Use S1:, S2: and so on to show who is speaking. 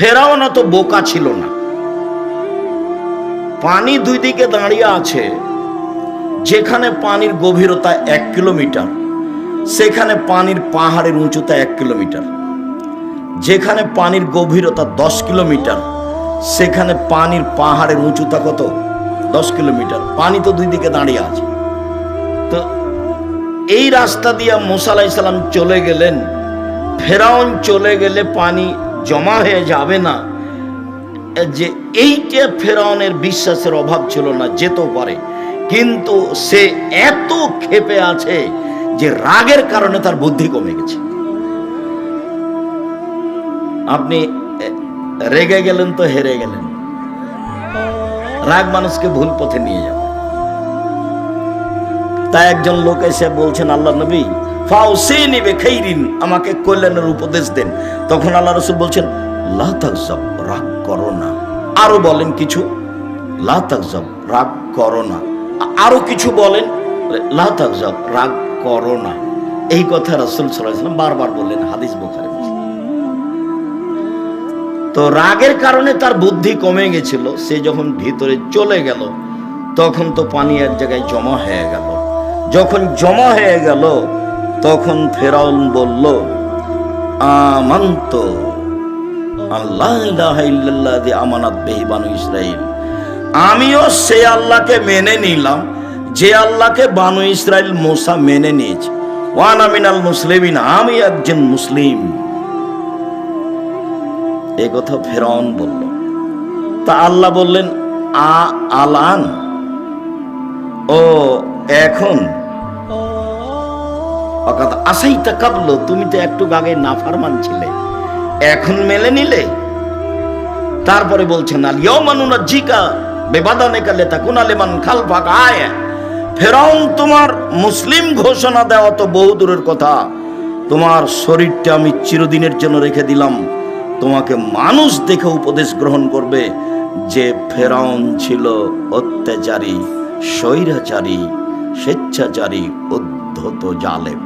S1: ফেরাউন তো বোকা ছিল না। পানি দুই দিকে দাঁড়িয়ে আছে, যেখানে পানির গভীরতা 1 কিলোমিটার সেখানে পানির পাহাড়ের উঁচুতা 1 কিলোমিটার, যেখানে পানির গভীরতা 10 কিলোমিটার সেখানে পানির পাহাড়ের উঁচুতা কত? 10 কিলোমিটার। পানি তো দুই দিকে দাঁড়িয়ে আছে। তো এই রাস্তা দিয়ে মুসা আলাইহিস সালাম চলে গেলেন। ফেরাউন চলে গেলে পানি জমা হয়ে যাবে না, যে এইটা ফেরাউনের বিশ্বাসের অভাব ছিল না, যেতেও পারে, কিন্তু সে এত ক্ষেপে আছে যে রাগের কারণে তার বুদ্ধি কমে গেছে। আপনি রেগে গেলেন তো হেরে গেলেন। রাগ মানুষকে ভুল পথে নিয়ে যাবে। তাই একজন লোক এসে বলছেন, আল্লাহ নবী ফাউসিনি বিখাইরিন, আমাকে কল্যাণের উপদেশ দেন। তখন আল্লাহ রাসূল বলছেন, লা তাগজাব, রাগ করো না। আরো বলেন কিছু, লা তাগজাব, রাগ করো না। আরো কিছু বলেন, লা তাগজাব, রাগ করো না। এই কথা রাসূল সাল্লাল্লাহু আলাইহি ওয়াসাল্লাম বারবার বললেন, হাদিস বুখারী। তো রাগের কারণে তার বুদ্ধি কমে গেছিল। সে যখন ভিতরে চলে গেল তখন তো পানি এক জায়গায় জমা হয়ে গেল। যখন জমা হয়ে গেল তখন ফেরাউন বলল, আমান্ত আল্লাহ ইলাহা ইল্লাল্লাযী আমানাত বিহি বানু ইসরাঈল, আমিও সে আল্লাহকে মেনে নিলাম যে আল্লাহকে বানু ইসরাঈল মুসা মেনে নিয়েছে। ওয়া আনা মিনাল মুসলিমিন, আমি একজন মুসলিম। এই কথা ফেরাউন বলল। তা আল্লাহ বললেন, আলান, ও এখন, আসাইতা কাবল, তুমি তো একটু আগে নাফরমান ছিলে, এখন মেনে নিলে? তারপরে বলছেন, আল ইয়াউমা নুনাজ্জিকা বিবাদানিকা লিতাকুনা লিমান খালফাকা আয়া। ফেরাউন, তোমার মুসলিম ঘোষণা দেওয়া তো বহু দূরের কথা, তোমার শরীরটা আমি চিরদিনের জন্য রেখে দিলাম, তোমাকে মানুষ দেখে উপদেশ গ্রহণ করবে যে ফেরাউন ছিল অত্যাচারী, স্বৈরাচারী, স্বেচ্ছাচারী, উদ্ধত, জালেম।